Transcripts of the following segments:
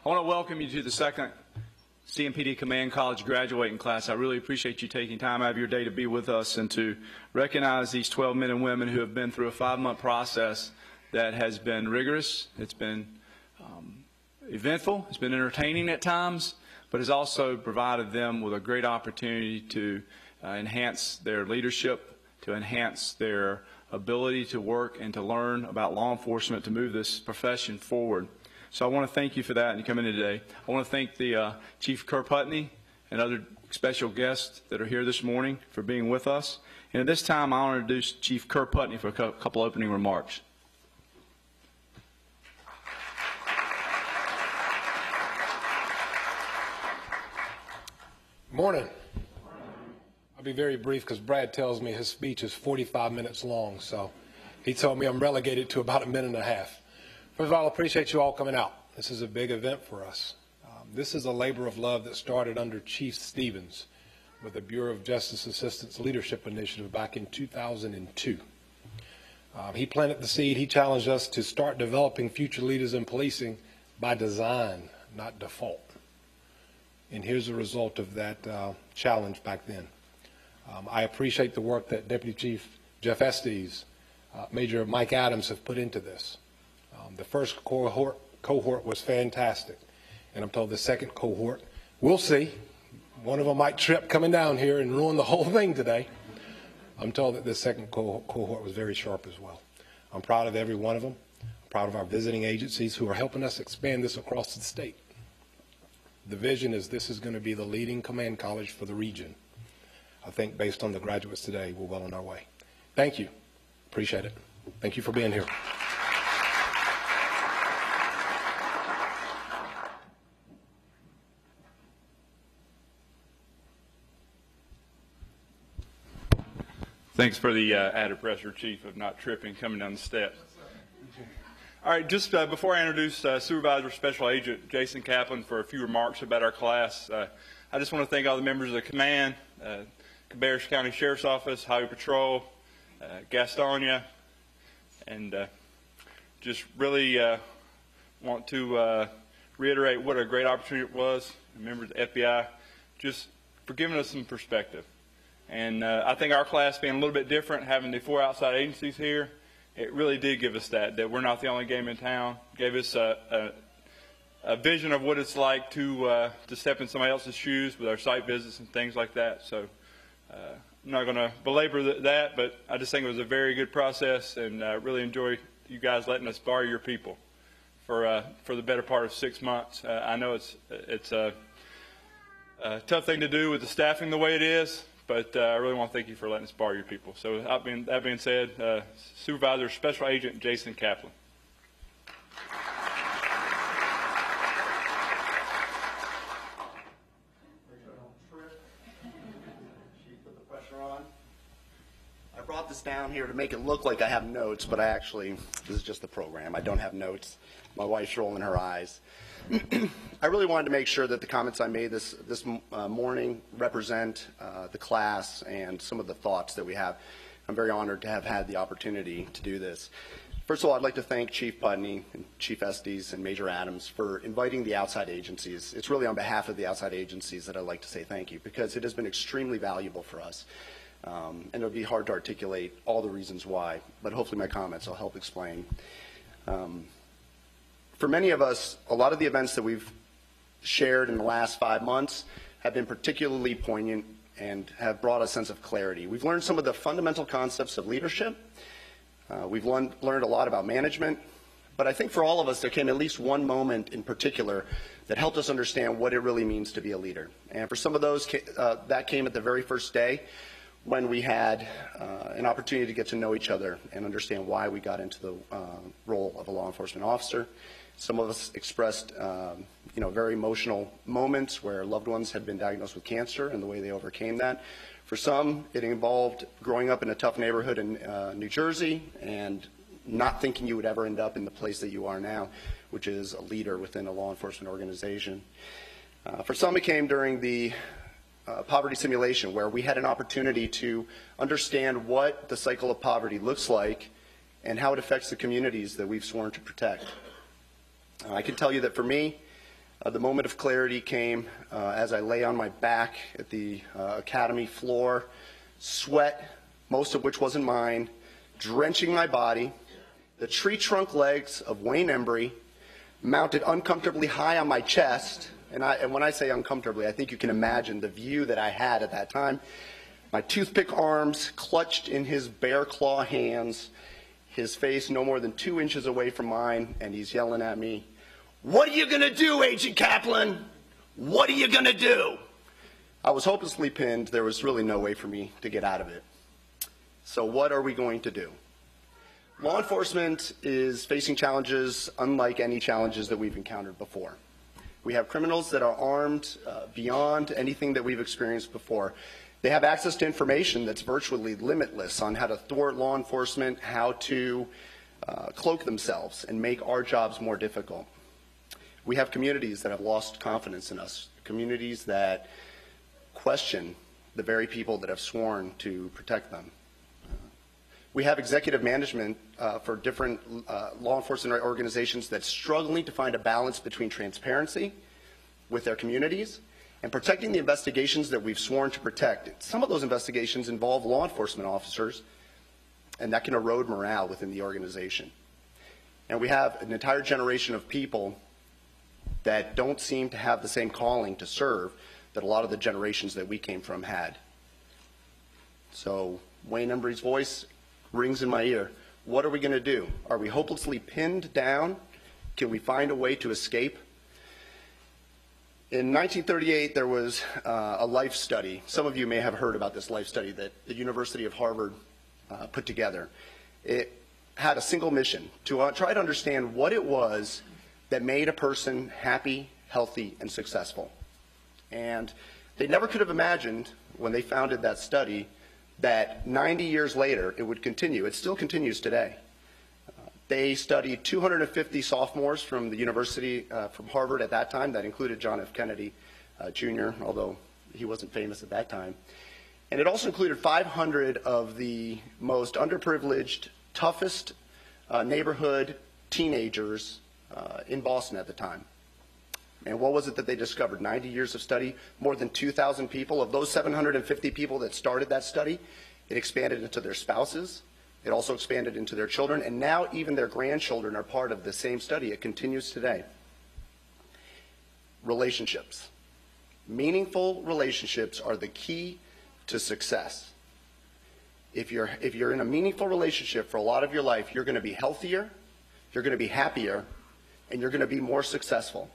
I want to welcome you to the second CMPD Command College graduating class. I really appreciate you taking time out of your day to be with us and to recognize these 12 men and women who have been through a 5-month process that has been rigorous, it's been eventful, it's been entertaining at times, but has also provided them with a great opportunity to enhance their leadership, to enhance their ability to work and to learn about law enforcement, to move this profession forward. So I want to thank you for that and you coming in today. I want to thank the Chief Kerr Putney and other special guests that are here this morning for being with us. And at this time, I want to introduce Chief Kerr Putney for a couple opening remarks. Morning. I'll be very brief because Brad tells me his speech is 45 minutes long, so he told me I'm relegated to about a minute and a half. First of all, I appreciate you all coming out. This is a big event for us. This is a labor of love that started under Chief Stevens with the Bureau of Justice Assistance Leadership Initiative back in 2002. He planted the seed. He challenged us to start developing future leaders in policing by design, not default. And here's the result of that challenge back then. I appreciate the work that Deputy Chief Jeff Estes, Major Mike Adams have put into this. The first cohort was fantastic, and I'm told the second cohort, we'll see. One of them might trip coming down here and ruin the whole thing today. I'm told that the second cohort was very sharp as well. I'm proud of every one of them. I'm proud of our visiting agencies who are helping us expand this across the state. The vision is this is going to be the leading command college for the region. I think based on the graduates today, we're well on our way. Thank you. Appreciate it. Thank you for being here. Thanks for the added pressure, Chief, of not tripping coming down the steps. All right, just before I introduce Supervisor Special Agent Jason Kaplan for a few remarks about our class, I just want to thank all the members of the command, Cabarrus County Sheriff's Office, Highway Patrol, Gastonia, and just really want to reiterate what a great opportunity it was, members of the FBI, just for giving us some perspective. And I think our class being a little bit different, having the 4 outside agencies here, it really did give us that we're not the only game in town. Gave us a vision of what it's like to step in somebody else's shoes with our site visits and things like that. So I'm not going to belabor that, but I just think it was a very good process, and really enjoy you guys letting us borrow your people for the better part of 6 months. I know it's a tough thing to do with the staffing the way it is, but I really want to thank you for letting us borrow your people. So that being said, Supervisor Special Agent Jason Kaplan. I brought this down here to make it look like I have notes, but this is just the program. I don't have notes. My wife's rolling her eyes. I really wanted to make sure that the comments I made this morning represent the class and some of the thoughts that we have. I'm very honored to have had the opportunity to do this. First of all, I'd like to thank Chief Putney and Chief Estes and Major Adams for inviting the outside agencies. It's really on behalf of the outside agencies that I'd like to say thank you, because it has been extremely valuable for us. And it'll be hard to articulate all the reasons why, but hopefully my comments will help explain. For many of us, a lot of the events that we've shared in the last 5 months have been particularly poignant and have brought a sense of clarity. We've learned some of the fundamental concepts of leadership. We've learned a lot about management. But I think for all of us, there came at least one moment in particular that helped us understand what it really means to be a leader. And for some of those, that came at the very first day, when we had an opportunity to get to know each other and understand why we got into the role of a law enforcement officer. Some of us expressed very emotional moments where loved ones had been diagnosed with cancer and the way they overcame that. For some, it involved growing up in a tough neighborhood in New Jersey and not thinking you would ever end up in the place that you are now, which is a leader within a law enforcement organization. For some, it came during the poverty simulation, where we had an opportunity to understand what the cycle of poverty looks like and how it affects the communities that we've sworn to protect. I can tell you that for me, The moment of clarity came as I lay on my back at the academy floor, sweat, most of which wasn't mine, drenching my body, the tree trunk legs of Wayne Embry mounted uncomfortably high on my chest. And when I say uncomfortably, I think you can imagine the view that I had at that time. My toothpick arms clutched in his bear claw hands, his face no more than 2 inches away from mine, and he's yelling at me, "What are you going to do, Agent Kaplan? What are you going to do?" I was hopelessly pinned. There was really no way for me to get out of it. So what are we going to do? Law enforcement is facing challenges unlike any challenges that we've encountered before. We have criminals that are armed beyond anything that we've experienced before. They have access to information that's virtually limitless on how to thwart law enforcement, how to cloak themselves and make our jobs more difficult. We have communities that have lost confidence in us, communities that question the very people that have sworn to protect them. We have executive management for different law enforcement organizations that's struggling to find a balance between transparency with their communities and protecting the investigations that we've sworn to protect. Some of those investigations involve law enforcement officers, and that can erode morale within the organization. And we have an entire generation of people that don't seem to have the same calling to serve that a lot of the generations that we came from had. So Wayne Embry's voice rings in my ear. What are we going to do? Are we hopelessly pinned down? Can we find a way to escape? In 1938, there was a life study. Some of you may have heard about this life study that the University of Harvard put together. It had a single mission to try to understand what it was that made a person happy, healthy, and successful. And they never could have imagined when they founded that study that 90 years later it would continue. It still continues today. They studied 250 sophomores from the university, from Harvard at that time. That included John F. Kennedy Jr., although he wasn't famous at that time. And it also included 500 of the most underprivileged, toughest neighborhood teenagers in Boston at the time. And what was it that they discovered? 90 years of study, more than 2,000 people. Of those 750 people that started that study, it expanded into their spouses. It also expanded into their children. And now even their grandchildren are part of the same study. It continues today. Relationships. Meaningful relationships are the key to success. If you're in a meaningful relationship for a lot of your life, you're going to be healthier, you're going to be happier, and you're going to be more successful.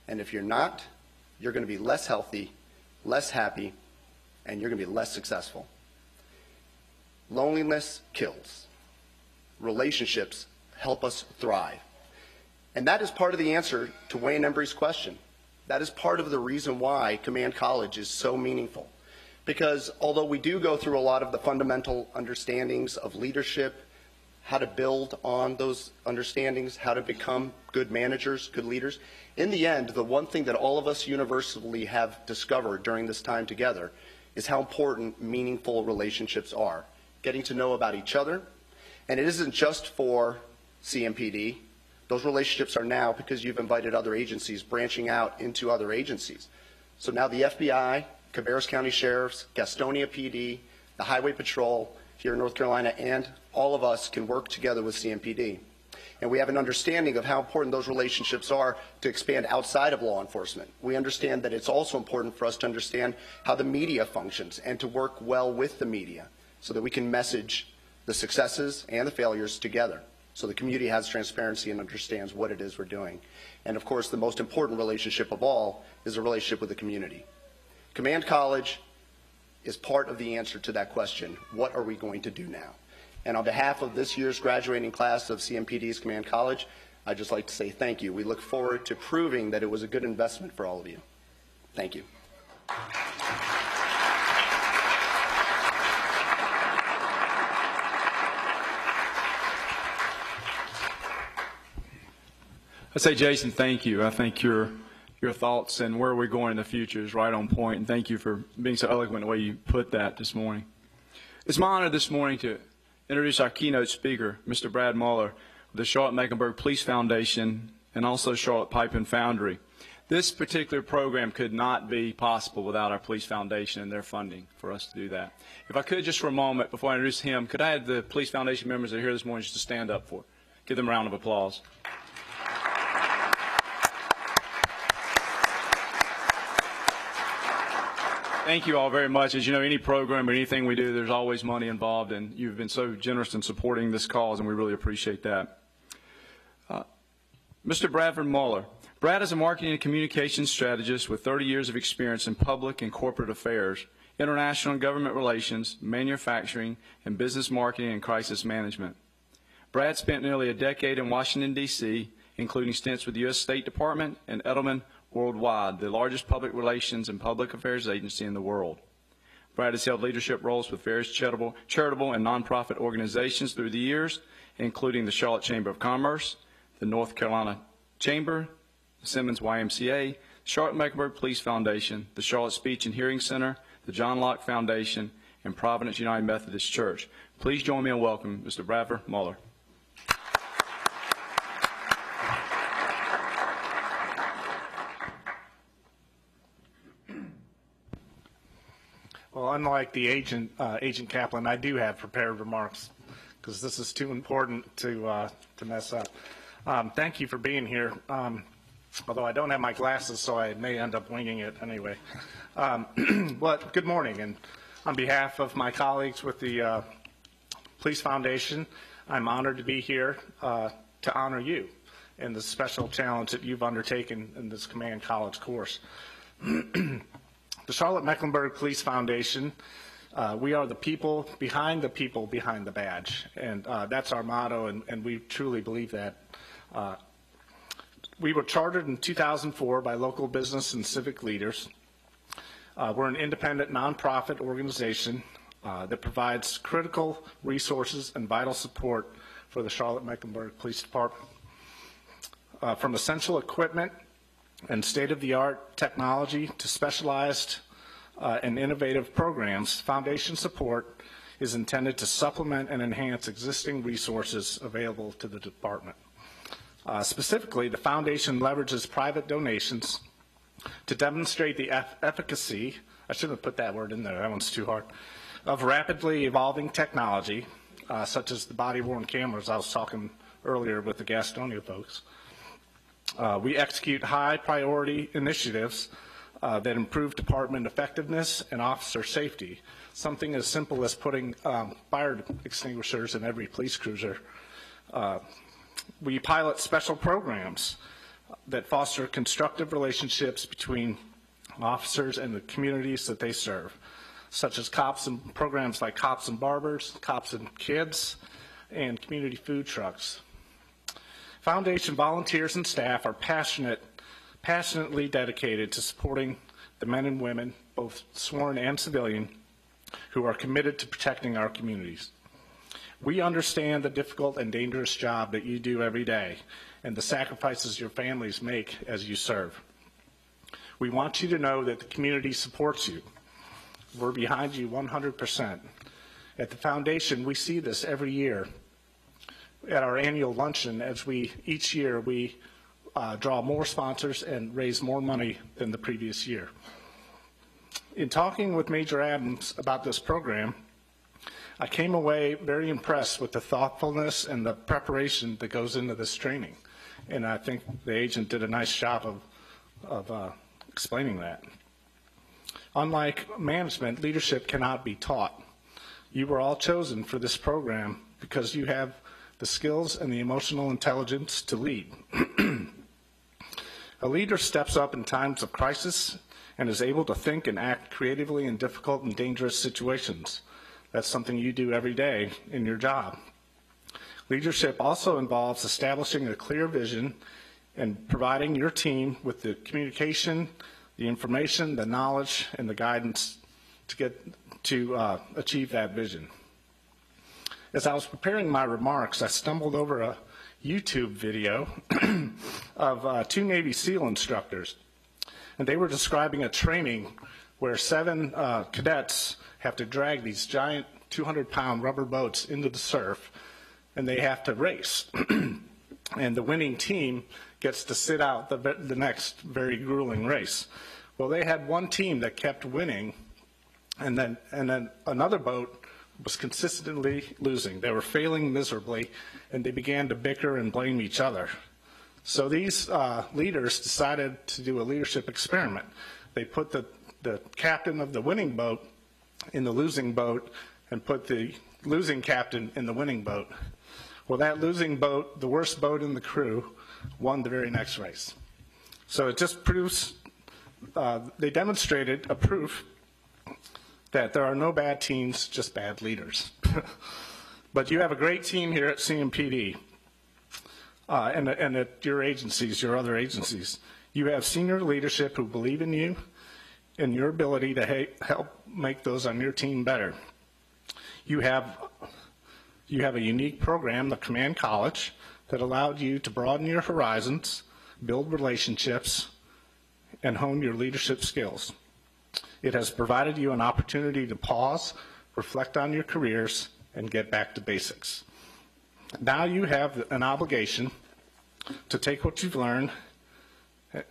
And if you're not, you're going to be less healthy, less happy, and you're going to be less successful. Loneliness kills. Relationships help us thrive. And that is part of the answer to Wayne Embry's question. That is part of the reason why Command College is so meaningful. Because although we do go through a lot of the fundamental understandings of leadership, how to build on those understandings, how to become good managers, good leaders. In the end, the one thing that all of us universally have discovered during this time together is how important meaningful relationships are. Getting to know about each other. And it isn't just for CMPD. Those relationships are now because you've invited other agencies branching out into other agencies. So now the FBI, Cabarrus County Sheriffs, Gastonia PD, the Highway Patrol here in North Carolina, and all of us can work together with CMPD. And we have an understanding of how important those relationships are to expand outside of law enforcement. We understand that it's also important for us to understand how the media functions and to work well with the media so that we can message the successes and the failures together so the community has transparency and understands what it is we're doing. And of course, the most important relationship of all is a relationship with the community. Command College is part of the answer to that question. What are we going to do now? And on behalf of this year's graduating class of CMPD's Command College, I'd just like to say thank you. We look forward to proving that it was a good investment for all of you. Thank you. I say, Jason, thank you. I think your thoughts and where we're going in the future is right on point, and thank you for being so eloquent the way you put that this morning. It's my honor this morning to introduce our keynote speaker, Mr. Brad Muller, of the Charlotte-Mecklenburg Police Foundation and also Charlotte Pipe and Foundry. This particular program could not be possible without our Police Foundation and their funding for us to do that. If I could, just for a moment, before I introduce him, could I have the Police Foundation members that are here this morning just to stand up for? Give them a round of applause. Thank you all very much. As you know, any program or anything we do, there's always money involved, and you've been so generous in supporting this cause, and we really appreciate that. Mr. Bradford Muller. Brad is a marketing and communications strategist with 30 years of experience in public and corporate affairs, international and government relations, manufacturing, and business marketing and crisis management. Brad spent nearly a decade in Washington, D.C., including stints with the U.S. State Department and Edelman Worldwide, the largest public relations and public affairs agency in the world. Brad has held leadership roles with various charitable and nonprofit organizations through the years, including the Charlotte Chamber of Commerce, the North Carolina Chamber, the Simmons YMCA, Charlotte-Mecklenburg Police Foundation, the Charlotte Speech and Hearing Center, the John Locke Foundation, and Providence United Methodist Church. Please join me in welcoming Mr. Bradford Muller. Well, unlike the Agent Kaplan, I do have prepared remarks because this is too important to mess up. Thank you for being here. Although I don't have my glasses, so I may end up winging it anyway. But good morning, and on behalf of my colleagues with the Police Foundation, I'm honored to be here to honor you and the special challenge that you've undertaken in this Command College course. The Charlotte-Mecklenburg Police Foundation, we are the people behind the badge, and that's our motto, and we truly believe that. We were chartered in 2004 by local business and civic leaders. We're an independent nonprofit organization that provides critical resources and vital support for the Charlotte-Mecklenburg Police Department. From essential equipment and state-of-the-art technology to specialized and innovative programs, foundation support is intended to supplement and enhance existing resources available to the department. Specifically, the foundation leverages private donations to demonstrate the efficacy, I shouldn't have put that word in there, that one's too hard, of rapidly evolving technology, such as the body-worn cameras I was talking earlier with the Gastonia folks. We execute high-priority initiatives that improve department effectiveness and officer safety, something as simple as putting fire extinguishers in every police cruiser. We pilot special programs that foster constructive relationships between officers and the communities that they serve, such as programs like Cops and Barbers, Cops and Kids, and community food trucks. Foundation volunteers and staff are passionately dedicated to supporting the men and women, both sworn and civilian, who are committed to protecting our communities. We understand the difficult and dangerous job that you do every day and the sacrifices your families make as you serve. We want you to know that the community supports you. We're behind you 100%. At the Foundation, we see this every year at our annual luncheon as each year we draw more sponsors and raise more money than the previous year. In talking with Major Adams about this program, I came away very impressed with the thoughtfulness and the preparation that goes into this training. And I think the agent did a nice job of explaining that. Unlike management, leadership cannot be taught. You were all chosen for this program because you have the skills and the emotional intelligence to lead. A leader steps up in times of crisis and is able to think and act creatively in difficult and dangerous situations. That's something you do every day in your job. Leadership also involves establishing a clear vision and providing your team with the communication, the information, the knowledge, and the guidance to achieve that vision. As I was preparing my remarks, I stumbled over a YouTube video of two Navy SEAL instructors, and they were describing a training where 7 cadets have to drag these giant 200-pound rubber boats into the surf, and they have to race. And the winning team gets to sit out the next very grueling race. Well, they had one team that kept winning, and then another boat was consistently losing. They were failing miserably, and they began to bicker and blame each other. So these leaders decided to do a leadership experiment. They put the captain of the winning boat in the losing boat and put the losing captain in the winning boat. Well, that losing boat, the worst boat in the crew, won the very next race. So it just proves, they demonstrated a proof that there are no bad teams, just bad leaders. But you have a great team here at CMPD and at your agencies, your other agencies. You have senior leadership who believe in you and your ability to help make those on your team better. You have a unique program, the Command College, that allowed you to broaden your horizons, build relationships, and hone your leadership skills. It has provided you an opportunity to pause, reflect on your careers, and get back to basics. Now you have an obligation to take what you've learned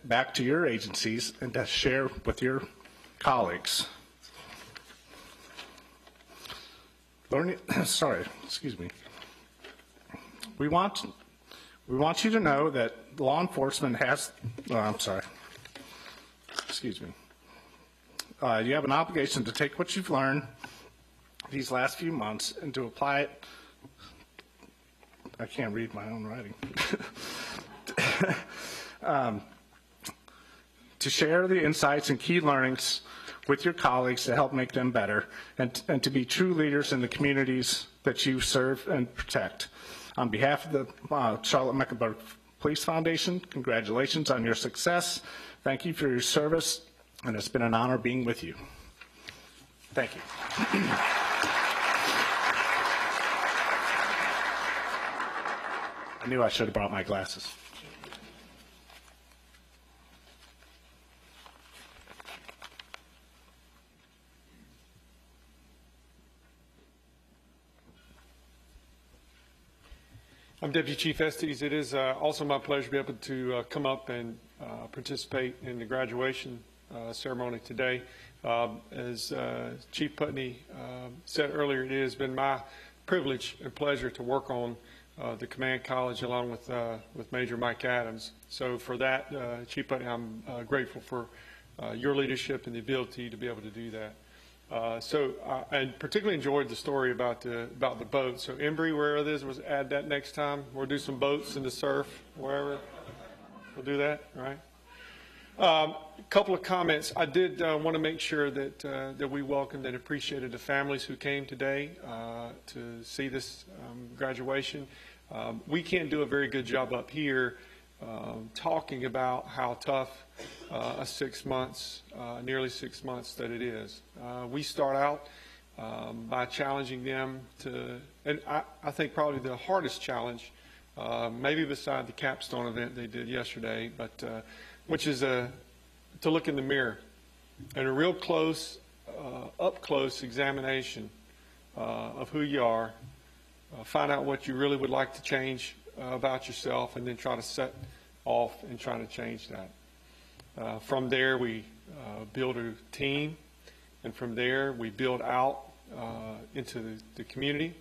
back to your agencies and to share with your colleagues. Excuse me. We want you to know that law enforcement has, excuse me. You have an obligation to take what you've learned these last few months and to apply it. I can't read my own writing. To share the insights and key learnings with your colleagues to help make them better, and to be true leaders in the communities that you serve and protect. On behalf of the Charlotte-Mecklenburg Police Foundation, congratulations on your success. Thank you for your service, and it's been an honor being with you. Thank you. I knew I should have brought my glasses. I'm Deputy Chief Estes. It is also my pleasure to be able to come up and participate in the graduation ceremony today. As Chief Putney said earlier, it has been my privilege and pleasure to work on the Command College along with Major Mike Adams. So for that, Chief Putney, I'm grateful for your leadership and the ability to be able to do that. I particularly enjoyed the story about the boat. So Embry, where it is, was add that next time. We'll do some boats in the surf, wherever. We'll do that, right? A couple of comments. I did want to make sure that we welcomed and appreciated the families who came today to see this graduation. We can't do a very good job up here talking about how tough a 6 months, nearly 6 months that it is. We start out by challenging them to, and I think probably the hardest challenge, maybe beside the capstone event they did yesterday, but which is to look in the mirror and a real close, up close examination of who you are, find out what you really would like to change about yourself, and then try to set off and try to change that. From there, we build a team, and from there, we build out into the community,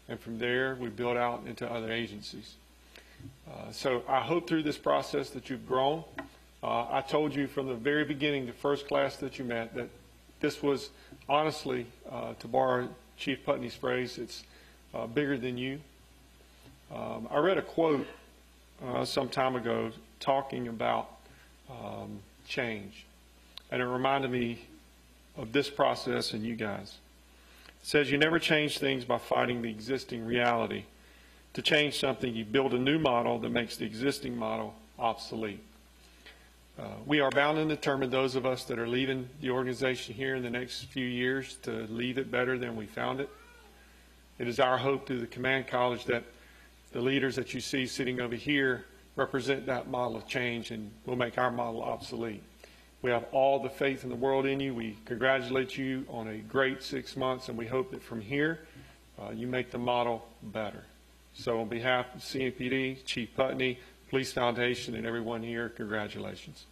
and from there, we build out into other agencies. So I hope through this process that you've grown. I told you from the very beginning, the first class that you met, that this was honestly, to borrow Chief Putney's phrase, it's bigger than you. I read a quote some time ago talking about change, and it reminded me of this process and you guys. It says you never change things by fighting the existing reality. To change something, you build a new model that makes the existing model obsolete. We are bound and determined, those of us that are leaving the organization here in the next few years, to leave it better than we found it. It is our hope through the Command College that the leaders that you see sitting over here represent that model of change and will make our model obsolete. We have all the faith in the world in you. We congratulate you on a great 6 months, and we hope that from here you make the model better. So on behalf of CMPD, Chief Putney, Police Foundation, and everyone here, congratulations.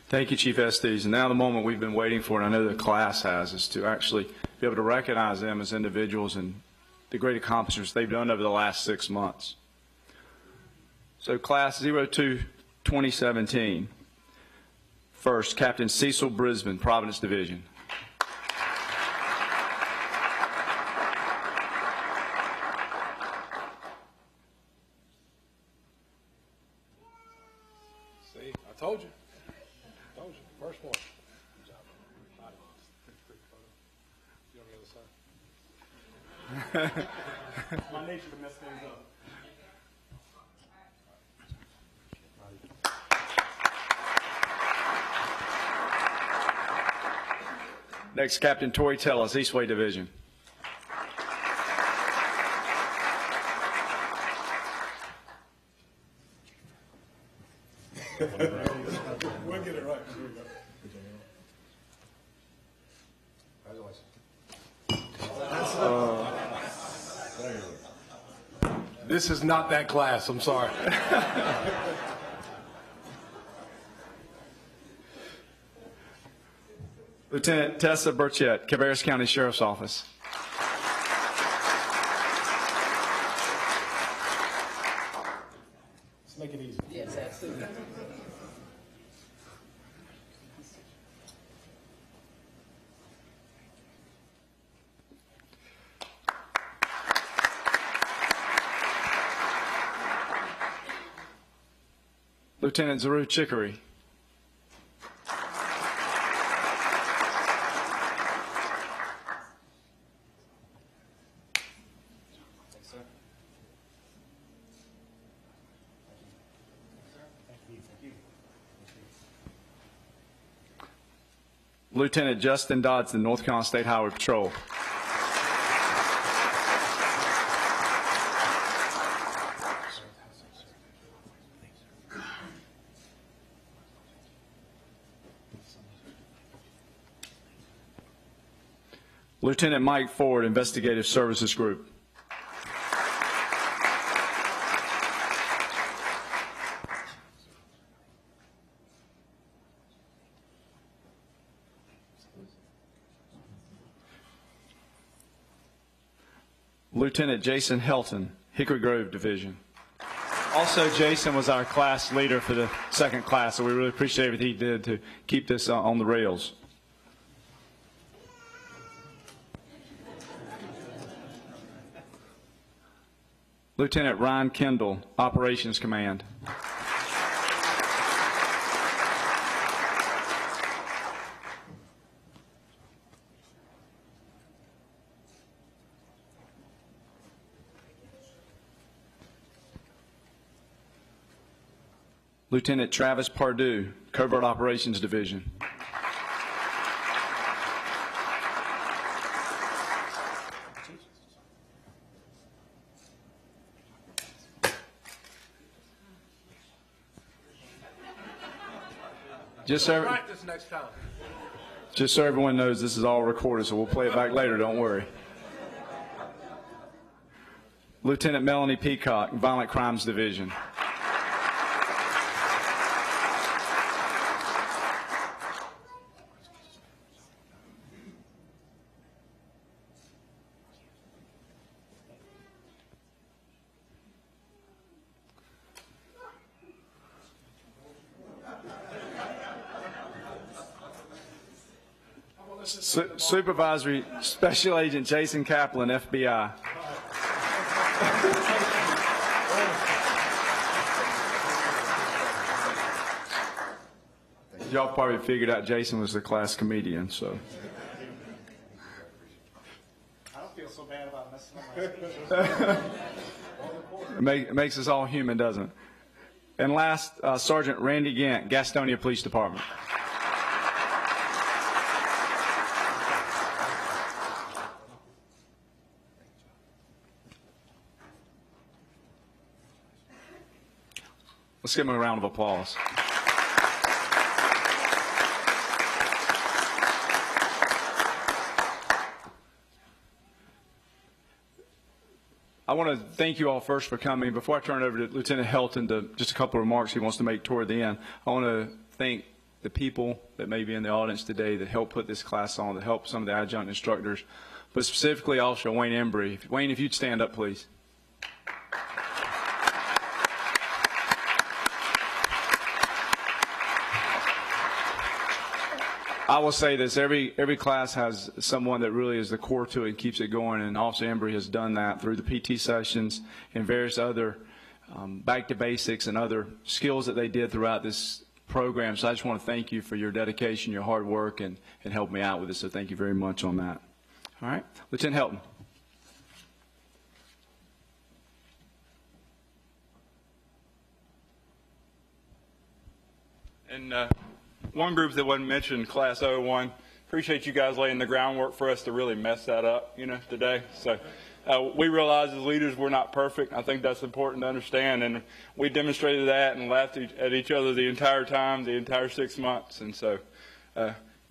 Thank you, Chief Estes. And now the moment we've been waiting for, and I know the class has, is to actually be able to recognize them as individuals and the great accomplishments they've done over the last 6 months. So class 02-2017. First, Captain Cecil Brisbane, Providence Division. See, I told you. First one. My nature to mess things up. Next, Captain Tori Tellis, Eastway Division. We'll get it right. Here we go. This is not that class. I'm sorry. Lieutenant Tessa Burchett, Cabarrus County Sheriff's Office. Let's make it easy. Yes, absolutely. Lieutenant Zaru Chicory. Lieutenant Justin Dodson, North Carolina State Highway Patrol. Lieutenant Mike Ford, Investigative Services Group. Lieutenant Jason Helton, Hickory Grove Division. Also, Jason was our class leader for the second class, so we really appreciate everything he did to keep this on the rails. Lieutenant Ryan Kendall, Operations Command. Lieutenant Travis Pardue, Covert Operations Division. Just Practice next time. Just so everyone knows, this is all recorded, so we'll play it back later, don't worry. Lieutenant Melanie Peacock, Violent Crimes Division. Supervisory Special Agent Jason Kaplan, FBI. Y'all probably figured out Jason was the class comedian, so. I don't feel so bad about messing up my It makes us all human, doesn't it? And last, Sergeant Randy Gant, Gastonia Police Department. Let's give him a round of applause. want to thank you all first for coming. Before I turn it over to Lieutenant Helton to just a couple of remarks he wants to make toward the end, I want to thank the people that may be in the audience today that helped put this class on, that helped some of the adjunct instructors, but specifically also Wayne Embry. Wayne, if you'd stand up, please. I will say this, every class has someone that really is the core to it and keeps it going, and Officer Embry has done that through the PT sessions and various other back to basics and other skills that they did throughout this program. So I just want to thank you for your dedication, your hard work, and help me out with this, so thank you very much on that. All right, Lieutenant Helton. And one group that wasn't mentioned, Class 01, appreciate you guys laying the groundwork for us to really mess that up, today. So we realize as leaders we're not perfect. I think that's important to understand, and we demonstrated that and laughed at each other the entire time, the entire 6 months. And so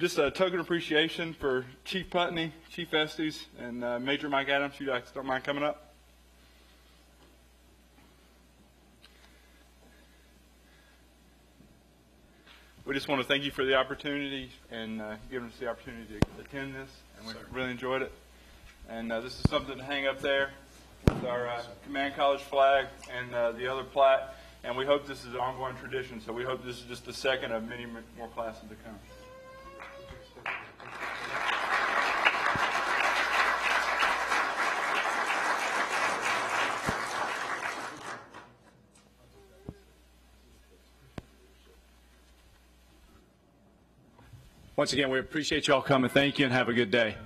just a token appreciation for Chief Putney, Chief Estes, and Major Mike Adams. You guys don't mind coming up? We just want to thank you for the opportunity and giving us the opportunity to attend this, and we really enjoyed it. And this is something to hang up there with our Command College flag and the other plaque, and we hope this is an ongoing tradition, so we hope this is just the second of many more classes to come. Once again, we appreciate you all coming. Thank you and have a good day.